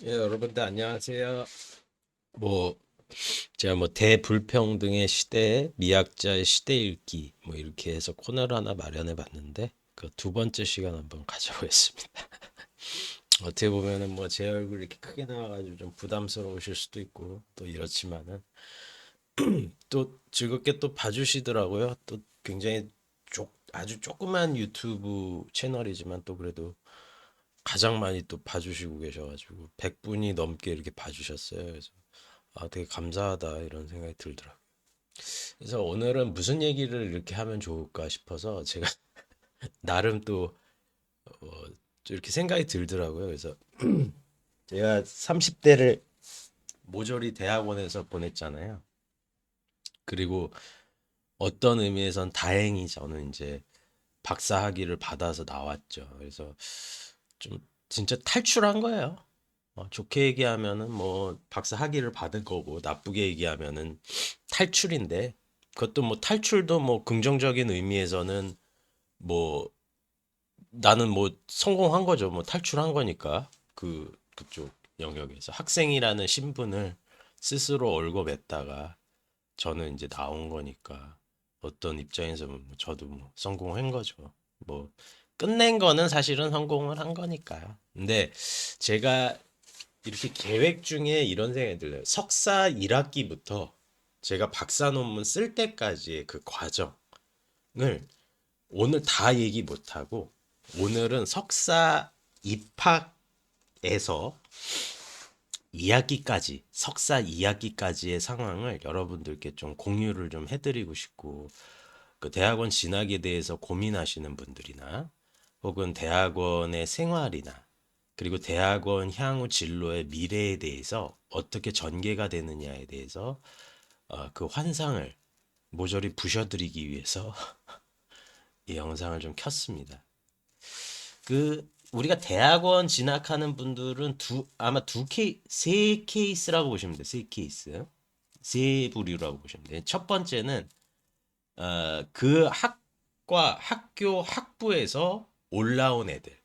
예, 여러분들 안녕하세요. 뭐 제가 뭐 대불평등의 시대에 미학자의 시대 읽기 뭐 이렇게 해서 코너를 하나 마련해 봤는데 그 두 번째 시간 한번 가져보겠습니다. 어떻게 보면은 뭐 제 얼굴 이렇게 크게 나와가지고 좀 부담스러우실 수도 있고 또 이렇지만은 또 즐겁게 또 봐주시더라고요. 또 굉장히 아주 조그만 유튜브 채널이지만 또 그래도 가장 많이 또 봐주시고 계셔가지고 100분이 넘게 이렇게 봐주셨어요. 그래서 아, 되게 감사하다 이런 생각이 들더라고요. 그래서 오늘은 무슨 얘기를 이렇게 하면 좋을까 싶어서 제가 나름 또 어, 이렇게 생각이 들더라고요. 그래서 제가 30대를 모조리 대학원에서 보냈잖아요. 그리고 어떤 의미에선 다행히 저는 이제 박사 학위를 받아서 나왔죠. 그래서 좀 진짜 탈출한 거예요. 좋게 얘기하면은 뭐 박사 학위를 받은 거고 나쁘게 얘기하면은 탈출인데 그것도 뭐 탈출도 뭐 긍정적인 의미에서는 뭐 나는 뭐 성공한 거죠. 뭐 탈출한 거니까 그쪽 영역에서 학생이라는 신분을 스스로 얽어맸다가 저는 이제 나온 거니까 어떤 입장에서 뭐 저도 뭐 성공한 거죠. 뭐 끝낸 거는 사실은 성공을 한 거니까요. 근데 제가 이렇게 계획 중에 이런 생각이 들어요. 석사 1학기부터 제가 박사 논문 쓸 때까지의 그 과정을 오늘 다 얘기 못하고 오늘은 석사 입학에서 2학기까지, 석사 2학기까지의 상황을 여러분들께 좀 공유를 좀 해드리고 싶고, 그 대학원 진학에 대해서 고민하시는 분들이나, 혹은 대학원의 생활이나, 그리고 대학원 향후 진로의 미래에 대해서 어떻게 전개가 되느냐에 대해서 그 환상을 모조리 부셔드리기 위해서 이 영상을 좀 켰습니다. 우리가 대학원 진학하는 분들은 아마 세 케이스라고 보시면 돼요. 세 케이스. 세 부류라고 보시면 돼요. 첫 번째는 그 학교 학부에서 올라온 애들.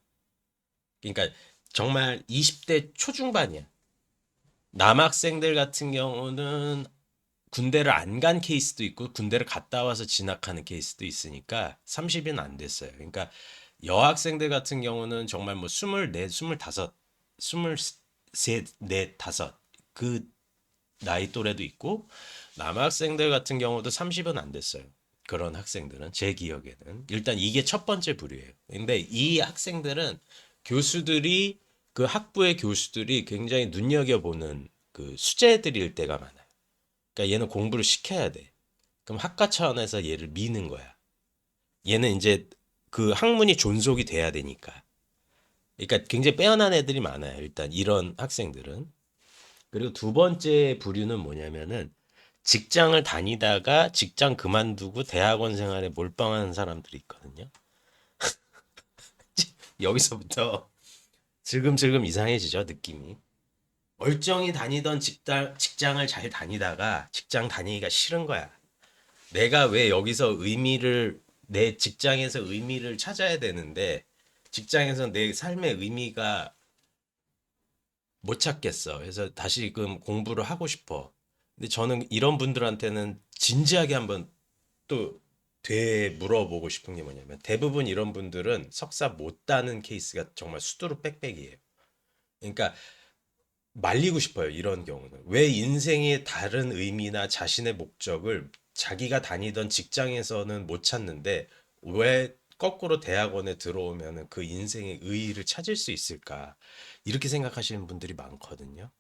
그러니까 정말 20대 초중반이야. 남학생들 같은 경우는 군대를 안 간 케이스도 있고 군대를 갔다 와서 진학하는 케이스도 있으니까 30은 안 됐어요. 그러니까 여학생들 같은 경우는 정말 뭐 24, 25, 23, 4, 5 그 나이 또래도 있고 남학생들 같은 경우도 30은 안 됐어요. 그런 학생들은 제 기억에는 일단 이게 첫 번째 부류예요. 근데 이 학생들은 교수들이 그 학부의 교수들이 굉장히 눈여겨보는 그 수재들일 때가 많아요. 그러니까 얘는 공부를 시켜야 돼. 그럼 학과 차원에서 얘를 미는 거야. 얘는 이제 그 학문이 존속이 돼야 되니까. 그러니까 굉장히 빼어난 애들이 많아요. 일단 이런 학생들은. 그리고 두 번째 부류는 뭐냐면은 직장을 다니다가 직장 그만두고 대학원 생활에 몰빵하는 사람들이 있거든요. 여기서부터 슬금슬금 이상해지죠, 느낌이. 멀쩡히 다니던 직장을 잘 다니다가 직장 다니기가 싫은 거야. 내가 왜 여기서 내 직장에서 의미를 찾아야 되는데, 직장에서 내 삶의 의미가 못 찾겠어. 그래서 다시금 공부를 하고 싶어. 근데 저는 이런 분들한테는 진지하게 한번 또 물어보고 싶은 게 뭐냐면, 대부분 이런 분들은 석사 못 따는 케이스가 정말 수두룩 빽빽이에요. 그러니까 말리고 싶어요. 이런 경우는. 왜 인생의 다른 의미나 자신의 목적을 자기가 다니던 직장에서는 못 찾는데 왜 거꾸로 대학원에 들어오면 그 인생의 의의를 찾을 수 있을까? 이렇게 생각하시는 분들이 많거든요.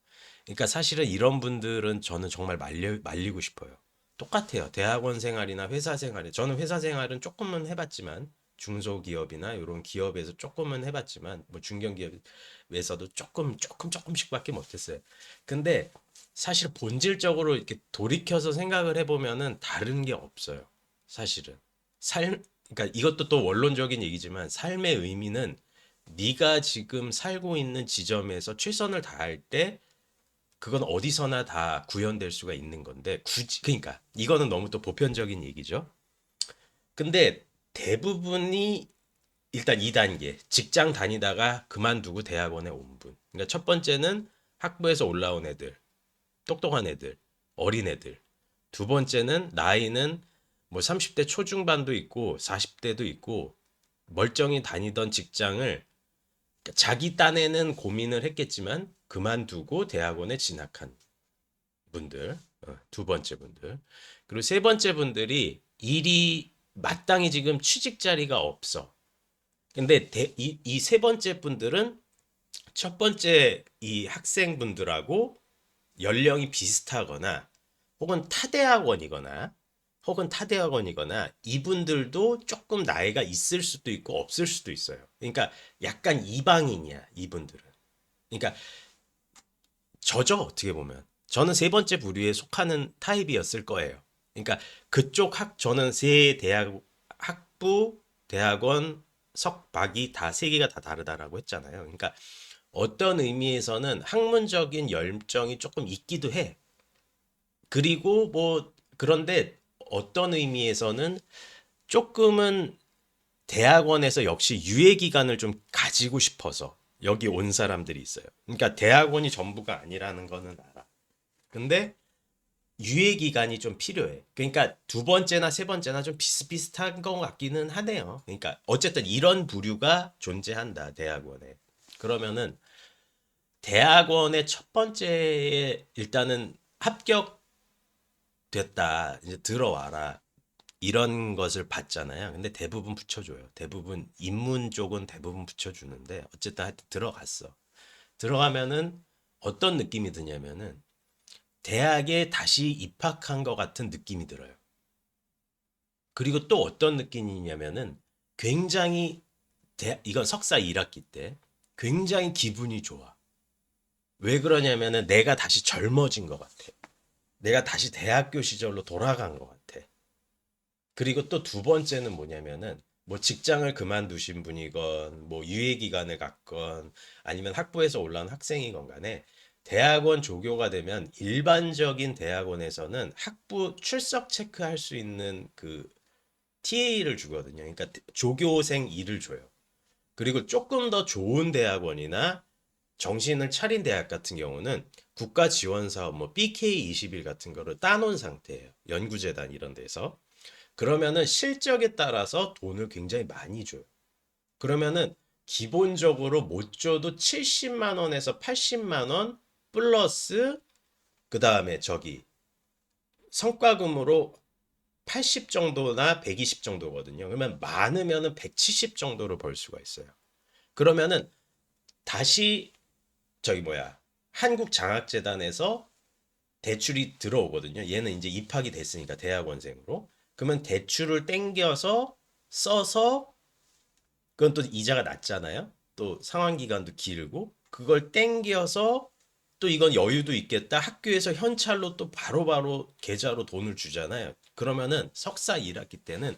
그러니까 사실은 이런 분들은 저는 정말 말리고 싶어요. 똑같아요. 대학원 생활이나 회사 생활이. 저는 회사 생활은 조금은 해봤지만, 중소기업이나 이런 기업에서 조금은 해봤지만, 뭐 중견기업에서도 조금씩밖에 못했어요. 근데 사실 본질적으로 이렇게 돌이켜서 생각을 해보면은 다른 게 없어요. 사실은. 그러니까 이것도 또 원론적인 얘기지만, 삶의 의미는 네가 지금 살고 있는 지점에서 최선을 다할 때 그건 어디서나 다 구현될 수가 있는 건데 굳이 그러니까 이거는 너무 또 보편적인 얘기죠. 근데 대부분이 일단 2단계 직장 다니다가 그만두고 대학원에 온 분. 그러니까 첫 번째는 학부에서 올라온 애들, 똑똑한 애들, 어린 애들. 두 번째는 나이는 뭐 30대 초중반도 있고 40대도 있고 멀쩡히 다니던 직장을 자기 딴에는 고민을 했겠지만 그만두고 대학원에 진학한 분들, 두 번째 분들. 그리고 세 번째 분들이 일이 마땅히 지금 취직 자리가 없어. 근데 이 세 번째 분들은 첫 번째 이 학생분들하고 연령이 비슷하거나 혹은 타대학원이거나 이분들도 조금 나이가 있을 수도 있고 없을 수도 있어요. 그러니까 약간 이방인이야, 이분들은. 그러니까 저죠, 어떻게 보면. 저는 세 번째 부류에 속하는 타입이었을 거예요. 그러니까 저는 세 대학, 학부, 대학원, 석박이 다 세 개가 다 다르다라고 했잖아요. 그러니까 어떤 의미에서는 학문적인 열정이 조금 있기도 해. 그리고 뭐, 그런데 어떤 의미에서는 조금은 대학원에서 역시 유예 기간을 좀 가지고 싶어서 여기 온 사람들이 있어요. 그러니까 대학원이 전부가 아니라는 거는 알아. 근데 유예 기간이 좀 필요해. 그러니까 두 번째나 세 번째나 좀 비슷비슷한 것 같기는 하네요. 그러니까 어쨌든 이런 부류가 존재한다, 대학원에. 그러면은 대학원의 첫 번째에 일단은 합격됐다. 이제 들어와라. 이런 것을 받잖아요. 근데 대부분 붙여줘요. 대부분 인문 쪽은 대부분 붙여주는데 어쨌든 하여튼 들어갔어. 들어가면은 어떤 느낌이 드냐면은 대학에 다시 입학한 것 같은 느낌이 들어요. 그리고 또 어떤 느낌이냐면은 굉장히 이건 석사 1학기 때 굉장히 기분이 좋아. 왜 그러냐면은 내가 다시 젊어진 것 같아. 내가 다시 대학교 시절로 돌아간 것 같아. 그리고 또 두 번째는 뭐냐면은 뭐 직장을 그만두신 분이건 뭐 유예 기간을 갔건 아니면 학부에서 올라온 학생이건 간에 대학원 조교가 되면 일반적인 대학원에서는 학부 출석 체크할 수 있는 그 TA를 주거든요. 그러니까 조교생 일을 줘요. 그리고 조금 더 좋은 대학원이나 정신을 차린 대학 같은 경우는 국가 지원 사업 뭐 BK21 같은 거를 따놓은 상태예요. 연구재단 이런 데서. 그러면은 실적에 따라서 돈을 굉장히 많이 줘요. 그러면은 기본적으로 못 줘도 70만 원에서 80만 원 플러스 그 다음에 저기 성과금으로 80 정도나 120 정도거든요. 그러면 많으면은 170 정도로 벌 수가 있어요. 그러면은 다시 저기 뭐야 한국장학재단에서 대출이 들어오거든요. 얘는 이제 입학이 됐으니까 대학원생으로. 그러면 대출을 땡겨서 써서 그건 또 이자가 낮잖아요. 또 상환 기간도 길고 그걸 땡겨서 또 이건 여유도 있겠다. 학교에서 현찰로 또 바로바로 계좌로 돈을 주잖아요. 그러면은 석사 1학기 때는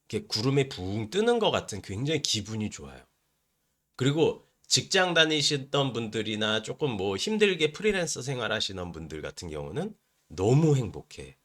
이렇게 구름에 붕 뜨는 것 같은 굉장히 기분이 좋아요. 그리고 직장 다니시던 분들이나 조금 뭐 힘들게 프리랜서 생활하시는 분들 같은 경우는 너무 행복해.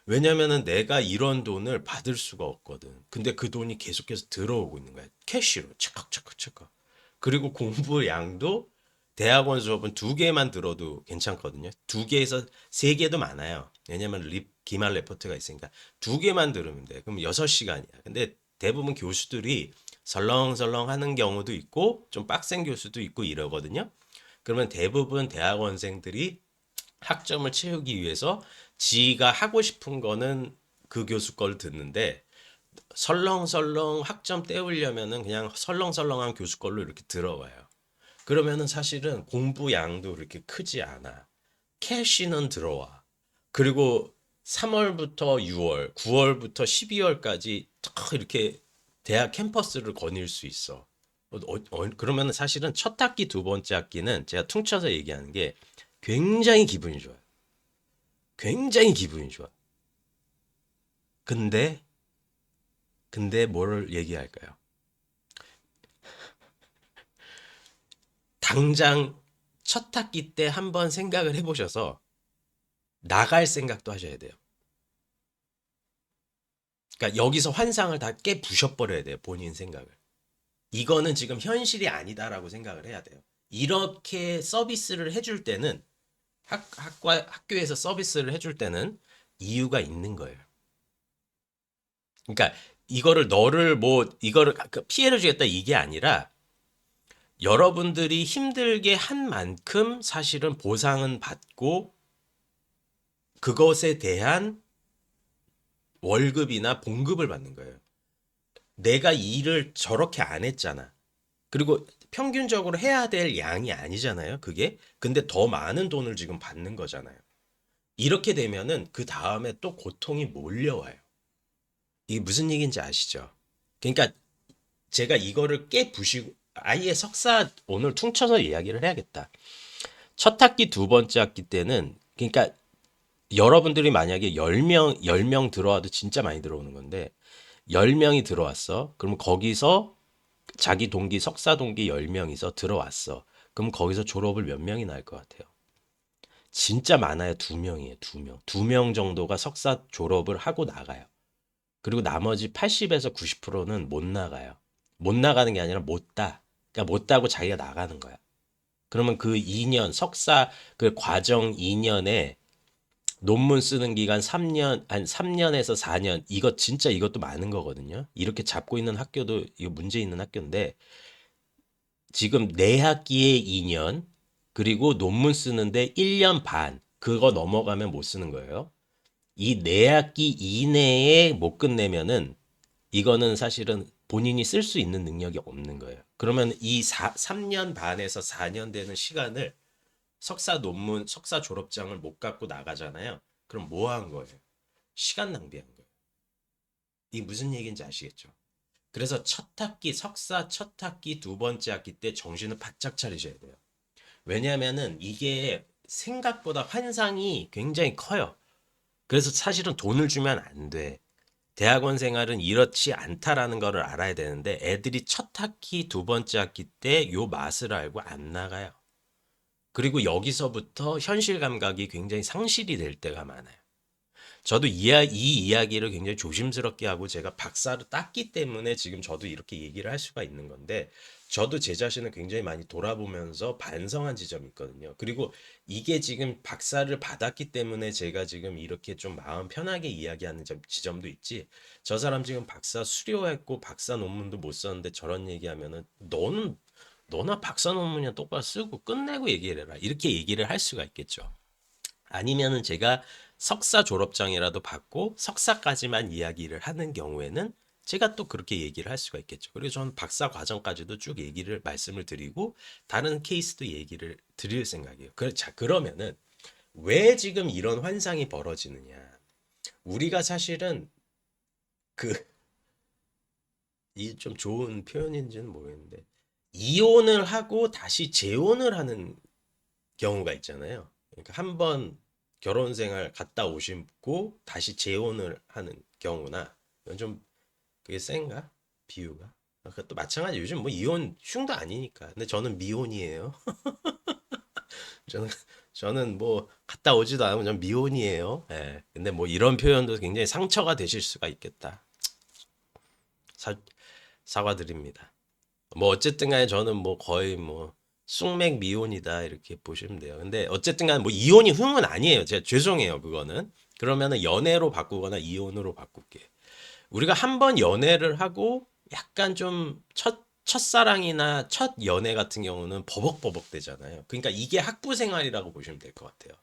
왜냐면은 내가 이런 돈을 받을 수가 없거든. 근데 그 돈이 계속해서 들어오고 있는 거야. 캐시로 착각착각착각. 그리고 공부 양도 대학원 수업은 두 개만 들어도 괜찮거든요. 두 개에서 세 개도 많아요. 왜냐면 기말 레포트가 있으니까 두 개만 들으면 돼. 그럼 6시간이야. 근데 대부분 교수들이 설렁설렁 하는 경우도 있고 좀 빡센 교수도 있고 이러거든요. 그러면 대부분 대학원생들이 학점을 채우기 위해서 지가 하고 싶은 거는 그 교수 걸 듣는데 설렁설렁 학점 때우려면은 그냥 설렁설렁한 교수 걸로 이렇게 들어와요. 그러면은 사실은 공부 양도 그렇게 크지 않아. 캐시는 들어와. 그리고 3월부터 6월, 9월부터 12월까지 탁 이렇게 대학 캠퍼스를 거닐 수 있어. 그러면은 사실은 첫 학기, 두 번째 학기는 제가 퉁쳐서 얘기하는 게 굉장히 기분이 좋아요. 굉장히 기분이 좋아. 근데 뭐를 얘기할까요? 당장 첫 학기 때 한번 생각을 해보셔서 나갈 생각도 하셔야 돼요. 그러니까 여기서 환상을 다 깨 부셔버려야 돼요. 본인 생각을. 이거는 지금 현실이 아니다라고 생각을 해야 돼요. 이렇게 서비스를 해줄 때는 학교에서 서비스를 해줄 때는 이유가 있는 거예요. 그러니까 이거를 너를 뭐 이거를 피해를 주겠다 이게 아니라 여러분들이 힘들게 한 만큼 사실은 보상은 받고 그것에 대한 월급이나 봉급을 받는 거예요. 내가 일을 저렇게 안 했잖아. 그리고 평균적으로 해야 될 양이 아니잖아요. 그게. 근데 더 많은 돈을 지금 받는 거잖아요. 이렇게 되면은 그 다음에 또 고통이 몰려와요. 이게 무슨 얘기인지 아시죠? 그러니까 제가 이거를 깨부시고 아예 석사 오늘 퉁쳐서 이야기를 해야겠다. 첫 학기 두 번째 학기 때는 그러니까 여러분들이 만약에 10명 들어와도 진짜 많이 들어오는 건데 10명이 들어왔어. 그럼 거기서 자기 동기 석사 동기 10명이서 들어왔어. 그럼 거기서 졸업을 몇 명이 날 것 같아요? 진짜 많아요. 2명이에요. 2명. 2명 정도가 석사 졸업을 하고 나가요. 그리고 나머지 80에서 90%는 못 나가요. 못 나가는 게 아니라 못 따. 그러니까 못 따고 자기가 나가는 거야. 그러면 그 2년 석사 그 과정 2년에 논문 쓰는 기간 3년, 한 3년에서 4년, 이거 진짜 이것도 많은 거거든요. 이렇게 잡고 있는 학교도 이거 문제 있는 학교인데, 지금 내 학기에 2년, 그리고 논문 쓰는데 1년 반, 그거 넘어가면 못 쓰는 거예요. 이 내 학기 이내에 못 끝내면은, 이거는 사실은 본인이 쓸 수 있는 능력이 없는 거예요. 그러면 이 3년 반에서 4년 되는 시간을 석사 논문, 석사 졸업장을 못 갖고 나가잖아요. 그럼 뭐 한 거예요? 시간 낭비한 거예요. 이게 무슨 얘기인지 아시겠죠? 그래서 첫 학기, 석사 첫 학기, 두 번째 학기 때 정신을 바짝 차리셔야 돼요. 왜냐면은 이게 생각보다 환상이 굉장히 커요. 그래서 사실은 돈을 주면 안 돼. 대학원 생활은 이렇지 않다라는 거를 알아야 되는데 애들이 첫 학기, 두 번째 학기 때 요 맛을 알고 안 나가요. 그리고 여기서부터 현실 감각이 굉장히 상실이 될 때가 많아요. 저도 이 이야기를 굉장히 조심스럽게 하고 제가 박사를 땄기 때문에 지금 저도 이렇게 얘기를 할 수가 있는 건데 저도 제 자신을 굉장히 많이 돌아보면서 반성한 지점이 있거든요. 그리고 이게 지금 박사를 받았기 때문에 제가 지금 이렇게 좀 마음 편하게 이야기하는 지점도 있지. 저 사람 지금 박사 수료했고 박사 논문도 못 썼는데 저런 얘기하면은 너나 박사 논문이나 똑바로 쓰고 끝내고 얘기를 해라. 이렇게 얘기를 할 수가 있겠죠. 아니면은 제가 석사 졸업장이라도 받고 석사까지만 이야기를 하는 경우에는 제가 또 그렇게 얘기를 할 수가 있겠죠. 그리고 저는 박사 과정까지도 쭉 얘기를 말씀을 드리고 다른 케이스도 얘기를 드릴 생각이에요. 자, 그러면은 왜 지금 이런 환상이 벌어지느냐? 우리가 사실은 그 이 좀 좋은 표현인지는 모르겠는데 이혼을 하고 다시 재혼을 하는 경우가 있잖아요. 그러니까 한번 결혼 생활 갔다 오시고 다시 재혼을 하는 경우나 이건 좀 그게 센가? 비유가? 그것도 마찬가지. 요즘 뭐 이혼 흉도 아니니까. 근데 저는 미혼이에요. 저는 저는 뭐 갔다 오지도 않으면 전 미혼이에요. 예. 근데 뭐 이런 표현도 굉장히 상처가 되실 수가 있겠다. 사, 사과드립니다. 뭐 어쨌든 간에 저는 뭐 거의 뭐 숙맥 미혼이다 이렇게 보시면 돼요. 근데 어쨌든 간에 뭐 이혼이 흉은 아니에요. 제가 죄송해요. 그거는. 그러면은 연애로 바꾸거나 이혼으로 바꿀게. 우리가 한 번 연애를 하고 약간 좀 첫사랑이나 첫 연애 같은 경우는 버벅버벅 되잖아요. 그러니까 이게 학부 생활이라고 보시면 될 것 같아요.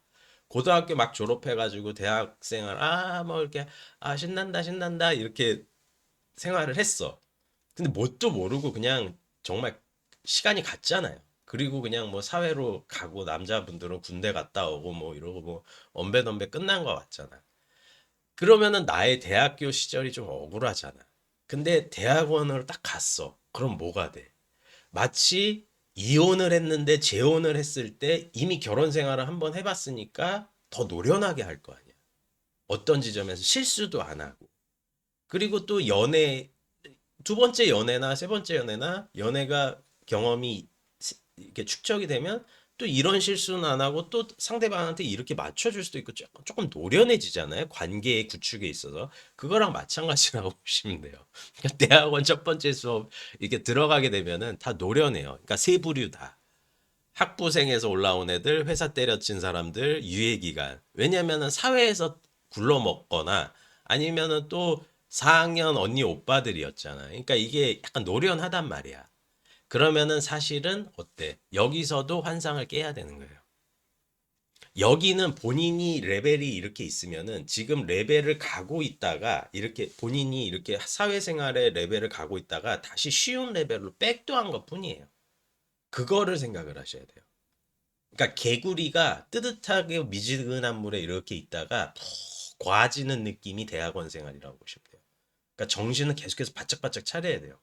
고등학교 막 졸업해가지고 대학 생활, 뭐 이렇게, 신난다, 신난다, 이렇게 생활을 했어. 근데 뭣도 모르고 그냥 정말 시간이 갔잖아요. 그리고 그냥 뭐 사회로 가고 남자분들은 군대 갔다 오고 뭐 이러고 뭐 언배던배 끝난 거 같잖아. 그러면은 나의 대학교 시절이 좀 억울하잖아. 근데 대학원을 딱 갔어. 그럼 뭐가 돼? 마치 이혼을 했는데 재혼을 했을 때 이미 결혼 생활을 한번 해봤으니까 더 노련하게 할 거 아니야. 어떤 지점에서 실수도 안 하고. 그리고 또 두 번째 연애나 세 번째 연애나 연애가 경험이 이렇게 축적이 되면 또 이런 실수는 안 하고 또 상대방한테 이렇게 맞춰줄 수도 있고 조금 노련해지잖아요. 관계의 구축에 있어서. 그거랑 마찬가지라고 보시면 돼요. 그러니까 대학원 첫 번째 수업 이렇게 들어가게 되면은 다 노련해요. 그러니까 세 부류 다. 학부생에서 올라온 애들, 회사 때려친 사람들, 유예기간. 왜냐면은 사회에서 굴러먹거나 아니면은 또 4학년 언니 오빠들이었잖아. 그러니까 이게 약간 노련하단 말이야. 그러면은 사실은 어때? 여기서도 환상을 깨야 되는 거예요. 여기는 본인이 레벨이 이렇게 있으면은 지금 레벨을 가고 있다가 이렇게 본인이 이렇게 사회생활의 레벨을 가고 있다가 다시 쉬운 레벨로 백도한 것 뿐이에요. 그거를 생각을 하셔야 돼요. 그러니까 개구리가 뜨뜻하게 미지근한 물에 이렇게 있다가 푹 과지는 느낌이 대학원 생활이라고 보시면 돼요. 그러니까 정신은 계속해서 바짝바짝 차려야 돼요.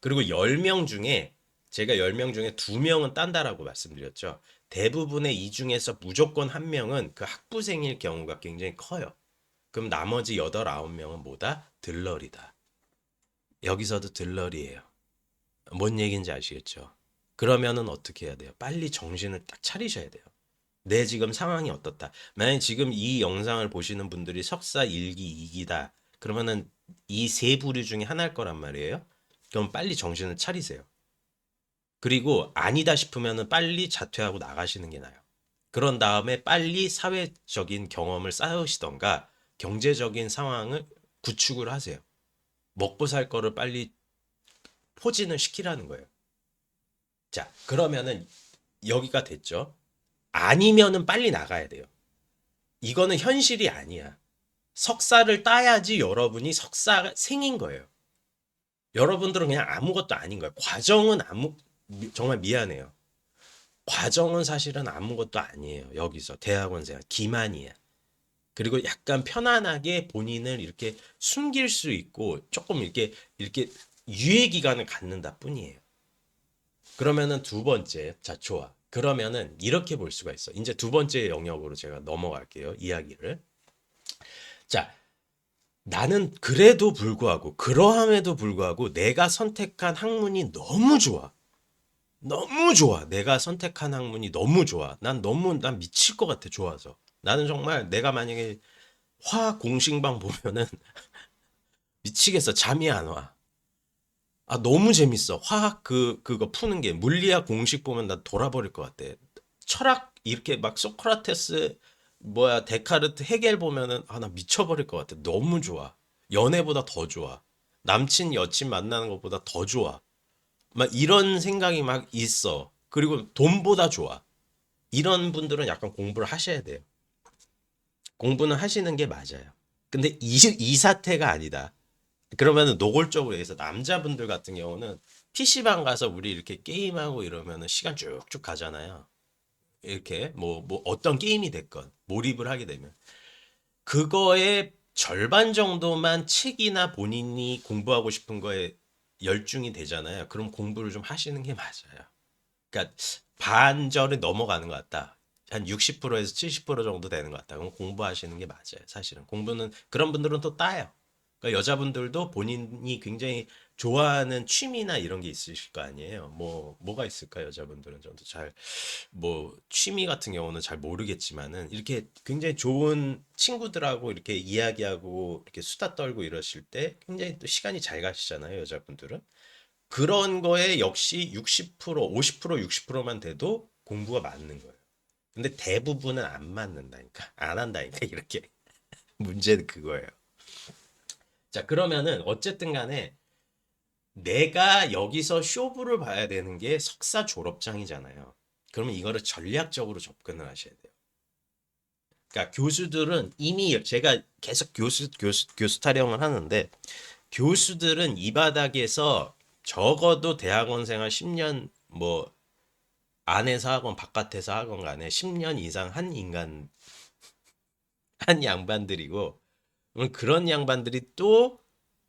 그리고 10명 중에 제가 10명 중에 2명은 딴다라고 말씀드렸죠. 대부분의 이 중에서 무조건 한 명은 그 학부생일 경우가 굉장히 커요. 그럼 나머지 8, 9명은 뭐다? 들러리다. 여기서도 들러리예요. 뭔 얘기인지 아시겠죠? 그러면은 어떻게 해야 돼요? 빨리 정신을 딱 차리셔야 돼요. 내 지금 상황이 어떻다. 만약 지금 이 영상을 보시는 분들이 석사 1기, 2기다. 그러면은 이 세 부류 중에 하나일 거란 말이에요. 그럼 빨리 정신을 차리세요. 그리고 아니다 싶으면은 빨리 자퇴하고 나가시는 게 나아요. 그런 다음에 빨리 사회적인 경험을 쌓으시던가 경제적인 상황을 구축을 하세요. 먹고 살 거를 빨리 포진을 시키라는 거예요. 자, 그러면은 여기가 됐죠. 아니면은 빨리 나가야 돼요. 이거는 현실이 아니야. 석사를 따야지 여러분이 석사생인 거예요. 여러분들은 그냥 아무것도 아닌 거예요. 과정은 정말 미안해요. 과정은 사실은 아무것도 아니에요. 여기서 대학원 생활 기만이야. 그리고 약간 편안하게 본인을 이렇게 숨길 수 있고 조금 이렇게 유예 기간을 갖는다 뿐이에요. 그러면은 두 번째, 자 좋아. 그러면은 이렇게 볼 수가 있어. 이제 두 번째 영역으로 제가 넘어갈게요. 이야기를. 자, 나는 그래도 불구하고 그러함에도 불구하고 내가 선택한 학문이 너무 좋아. 너무 좋아. 내가 선택한 학문이 너무 좋아. 난 미칠 것 같아. 좋아서. 나는 정말 내가 만약에 화학 공식방 보면은 미치겠어. 잠이 안 와. 아, 너무 재밌어. 화학 그거 푸는 게 물리학 공식 보면 나 돌아버릴 것 같아. 철학 이렇게 막 소크라테스 뭐야 데카르트 헤겔 보면은 아, 나 미쳐버릴 것 같아. 너무 좋아. 연애보다 더 좋아. 남친 여친 만나는 것보다 더 좋아. 막 이런 생각이 막 있어. 그리고 돈보다 좋아. 이런 분들은 약간 공부를 하셔야 돼요. 공부는 하시는 게 맞아요. 근데 이 사태가 아니다. 그러면은 노골적으로 얘기해서 남자분들 같은 경우는 PC방 가서 우리 이렇게 게임하고 이러면은 시간 쭉쭉 가잖아요. 이렇게 뭐 어떤 게임이 됐건 몰입을 하게 되면 그거의 절반 정도만 책이나 본인이 공부하고 싶은 거에 열중이 되잖아요. 그럼 공부를 좀 하시는 게 맞아요. 그러니까 반절이 넘어가는 것 같다. 한 60%에서 70% 정도 되는 것 같다. 그럼 공부하시는 게 맞아요. 사실은 공부는 그런 분들은 또 따요. 그러니까 여자분들도 본인이 굉장히 좋아하는 취미나 이런 게 있으실 거 아니에요. 뭐가 있을까 여자분들은 저도 잘 뭐 취미 같은 경우는 잘 모르겠지만은 이렇게 굉장히 좋은 친구들하고 이렇게 이야기하고 이렇게 수다 떨고 이러실 때 굉장히 또 시간이 잘 가시잖아요, 여자분들은. 그런 거에 역시 60%, 50%, 60%만 돼도 공부가 맞는 거예요. 근데 대부분은 안 맞는다니까. 안 한다니까, 이렇게. 문제는 그거예요. 자, 그러면은 어쨌든 간에 내가 여기서 쇼부를 봐야 되는 게 석사 졸업장이잖아요. 그러면 이거를 전략적으로 접근을 하셔야 돼요. 그러니까 교수들은 이미 제가 계속 교수 타령을 하는데 교수들은 이 바닥에서 적어도 대학원 생활 10년 뭐 안에서 하건 바깥에서 하건 간에 10년 이상 한 한 양반들이고 그런 양반들이 또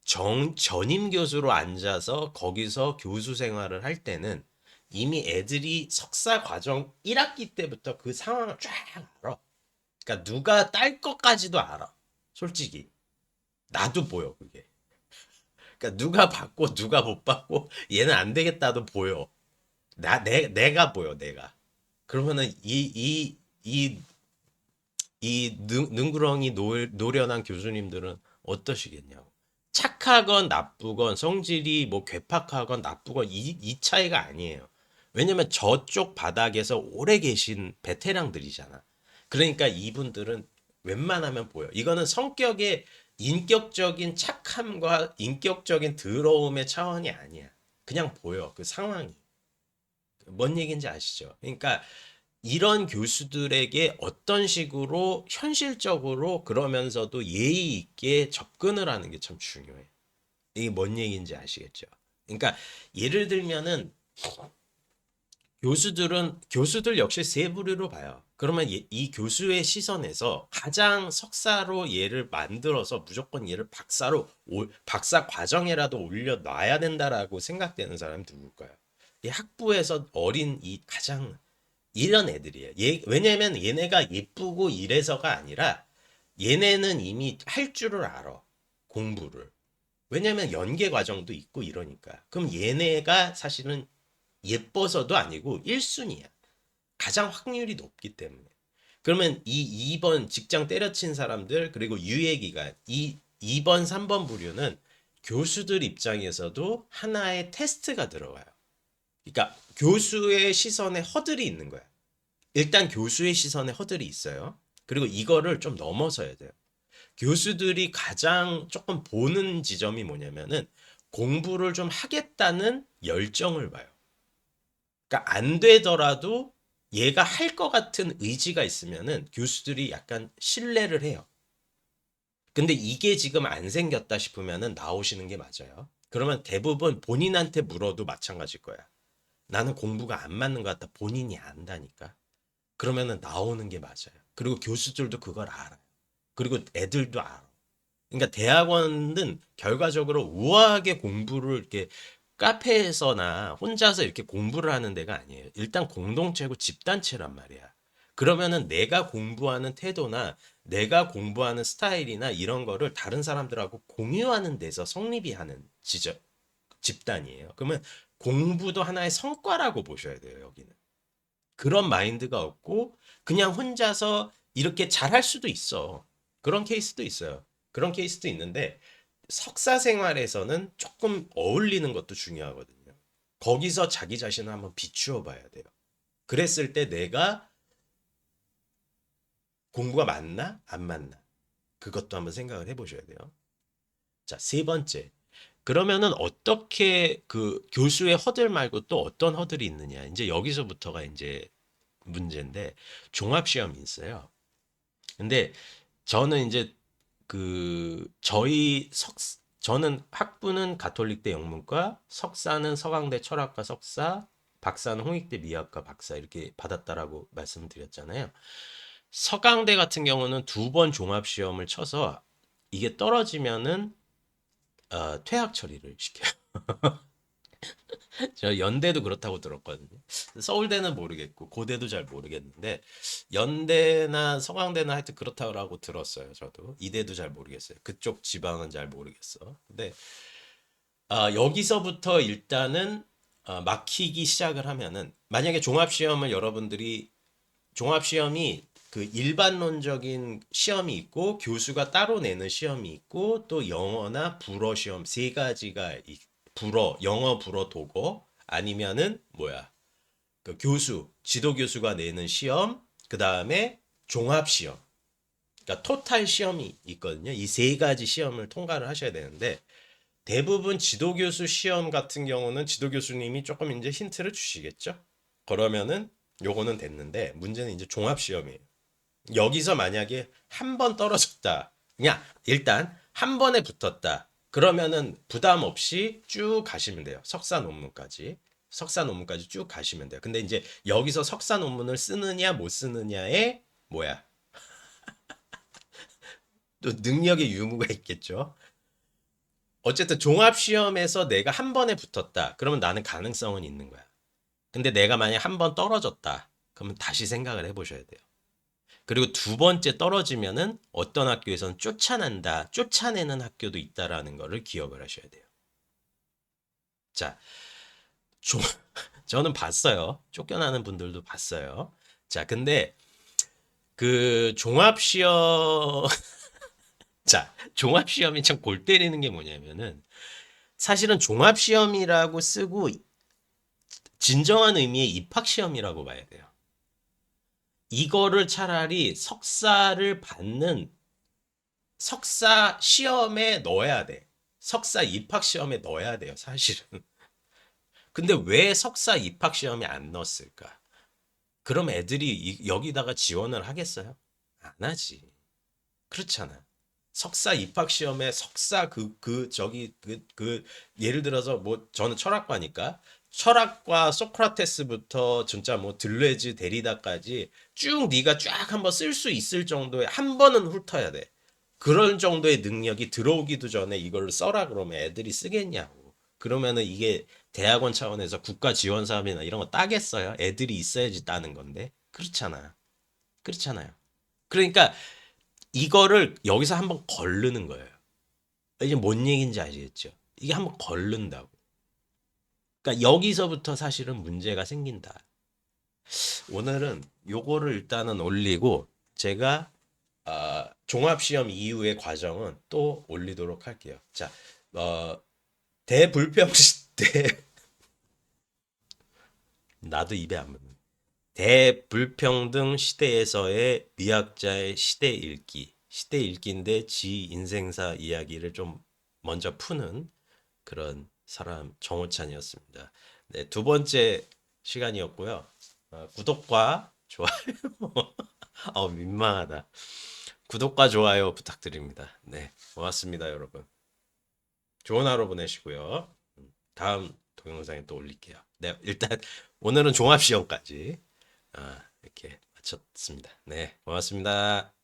전임 교수로 앉아서 거기서 교수 생활을 할 때는 이미 애들이 석사 과정 1학기 때부터 그 상황을 쫙 알아. 그러니까 누가 딸 것까지도 알아. 솔직히. 나도 보여, 그게. 그러니까 누가 받고 누가 못 받고 얘는 안 되겠다도 보여. 내가 보여, 내가. 그러면은 이 능구렁이 노련한 교수님들은 어떠시겠냐고. 착하건 나쁘건 성질이 뭐 괴팍하건 나쁘건 이 차이가 아니에요. 왜냐면 저쪽 바닥에서 오래 계신 베테랑들이잖아. 그러니까 이분들은 웬만하면 보여. 이거는 성격의 인격적인 착함과 인격적인 더러움의 차원이 아니야. 그냥 보여. 그 상황이. 뭔 얘기인지 아시죠? 그러니까 이런 교수들에게 어떤 식으로 현실적으로 그러면서도 예의 있게 접근을 하는 게 참 중요해. 이게 뭔 얘기인지 아시겠죠? 그러니까 예를 들면은 교수들 역시 세 부류로 봐요. 그러면 이 교수의 시선에서 가장 석사로 얘를 만들어서 무조건 얘를 박사 과정에라도 올려놔야 된다라고 생각되는 사람이 누굴까요? 이 학부에서 어린 이 가장 이런 애들이에요. 왜냐면 얘네가 예쁘고 이래서가 아니라 얘네는 이미 할 줄을 알아. 공부를. 왜냐면 연계 과정도 있고 이러니까. 그럼 얘네가 사실은 예뻐서도 아니고 1순위야. 가장 확률이 높기 때문에. 그러면 이 2번 직장 때려친 사람들 그리고 유예기간 이 2번 3번 부류는 교수들 입장에서도 하나의 테스트가 들어가요. 그러니까 교수의 시선에 허들이 있는 거야. 일단 교수의 시선에 허들이 있어요. 그리고 이거를 좀 넘어서야 돼요. 교수들이 가장 조금 보는 지점이 뭐냐면은 공부를 좀 하겠다는 열정을 봐요. 그러니까 안 되더라도 얘가 할 것 같은 의지가 있으면은 교수들이 약간 신뢰를 해요. 근데 이게 지금 안 생겼다 싶으면은 나오시는 게 맞아요. 그러면 대부분 본인한테 물어도 마찬가지일 거야. 나는 공부가 안 맞는 것 같다. 본인이 안다니까. 그러면은 나오는 게 맞아요. 그리고 교수들도 그걸 알아요. 그리고 애들도 알아. 그러니까 대학원은 결과적으로 우아하게 공부를 이렇게 카페에서나 혼자서 이렇게 공부를 하는 데가 아니에요. 일단 공동체고 집단체란 말이야. 그러면은 내가 공부하는 태도나 내가 공부하는 스타일이나 이런 거를 다른 사람들하고 공유하는 데서 성립이 하는 집단이에요. 그러면 공부도 하나의 성과라고 보셔야 돼요, 여기는. 그런 마인드가 없고 그냥 혼자서 이렇게 잘할 수도 있어. 그런 케이스도 있어요. 그런 케이스도 있는데 석사 생활에서는 조금 어울리는 것도 중요하거든요. 거기서 자기 자신을 한번 비추어 봐야 돼요. 그랬을 때 내가 공부가 맞나? 안 맞나? 그것도 한번 생각을 해 보셔야 돼요. 자, 세 번째. 그러면은 어떻게 그 교수의 허들 말고 또 어떤 허들이 있느냐? 이제 여기서부터가 이제 문제인데 종합 시험이 있어요. 근데 저는 이제 저는 학부는 가톨릭대 영문과, 석사는 서강대 철학과 석사, 박사는 홍익대 미학과 박사 이렇게 받았다라고 말씀드렸잖아요. 서강대 같은 경우는 두 번 종합 시험을 쳐서 이게 떨어지면은 퇴학 처리를 시켜요. 저 연대도 그렇다고 들었거든요. 서울대는 모르겠고 고대도 잘 모르겠는데 연대나 서강대나 하여튼 그렇다고 들었어요. 저도 이대도 잘 모르겠어요. 그쪽 지방은 잘 모르겠어. 근데 여기서부터 일단은 막히기 시작을 하면은 만약에 종합시험을 여러분들이 종합시험이 그 일반론적인 시험이 있고 교수가 따로 내는 시험이 있고 또 영어나 불어 시험 세 가지가 불어, 영어, 불어, 독어 아니면은 뭐야? 그 지도 교수가 내는 시험, 그다음에 종합 시험. 그러니까 토탈 시험이 있거든요. 이 세 가지 시험을 통과를 하셔야 되는데 대부분 지도교수 시험 같은 경우는 지도교수님이 조금 이제 힌트를 주시겠죠. 그러면은 요거는 됐는데 문제는 이제 종합 시험이에요. 여기서 만약에 한 번 떨어졌다. 그냥 일단 한 번에 붙었다. 그러면은 부담 없이 쭉 가시면 돼요. 석사 논문까지. 석사 논문까지 쭉 가시면 돼요. 근데 이제 여기서 석사 논문을 쓰느냐 못 쓰느냐에 뭐야? 또 능력의 유무가 있겠죠. 어쨌든 종합 시험에서 내가 한 번에 붙었다. 그러면 나는 가능성은 있는 거야. 근데 내가 만약 한 번 떨어졌다. 그러면 다시 생각을 해보셔야 돼요. 그리고 두 번째 떨어지면은 어떤 학교에서는 쫓아내는 학교도 있다라는 거를 기억을 하셔야 돼요. 자, 조- 저는 봤어요. 쫓겨나는 분들도 봤어요. 자, 근데 그 종합시험, 자, 종합시험이 참 골 때리는 게 뭐냐면은 사실은 종합시험이라고 쓰고 진정한 의미의 입학 시험이라고 봐야 돼요. 이거를 차라리 석사 시험에 넣어야 돼. 석사 입학 시험에 넣어야 돼요, 사실은. 근데 왜 석사 입학 시험에 안 넣었을까? 그럼 애들이 여기다가 지원을 하겠어요? 안 하지. 그렇잖아. 석사 입학 시험에 석사 예를 들어서 뭐 저는 철학과니까 철학과 소크라테스부터 진짜 뭐 들레즈 데리다까지 쭉 네가 쫙 한번 쓸 수 있을 정도의 한 번은 훑어야 돼. 그런 정도의 능력이 들어오기도 전에 이걸 써라 그러면 애들이 쓰겠냐고. 그러면은 이게 대학원 차원에서 국가 지원 사업이나 이런 거 따겠어요? 애들이 있어야지 따는 건데. 그렇잖아. 그렇잖아요. 그러니까 이거를 여기서 한번 걸르는 거예요. 이게 뭔 얘기인지 아시겠죠? 이게 한번 걸른다고. 그러니까 여기서부터 사실은 문제가 생긴다. 오늘은 요거를 일단은 올리고 제가 종합시험 이후의 과정은 또 올리도록 할게요. 자, 대불평 시대 나도 입에 안 붙는 대불평등 시대에서의 미학자의 시대 읽기. 시대 읽기인데 지 인생사 이야기를 좀 먼저 푸는 그런 사람 정호찬이었습니다. 네, 두 번째 시간이었고요. 구독과 좋아요. 민망하다. 구독과 좋아요 부탁드립니다. 네, 고맙습니다, 여러분. 좋은 하루 보내시고요. 다음 동영상에 또 올릴게요. 네, 일단 오늘은 종합시험까지 이렇게 마쳤습니다. 네, 고맙습니다.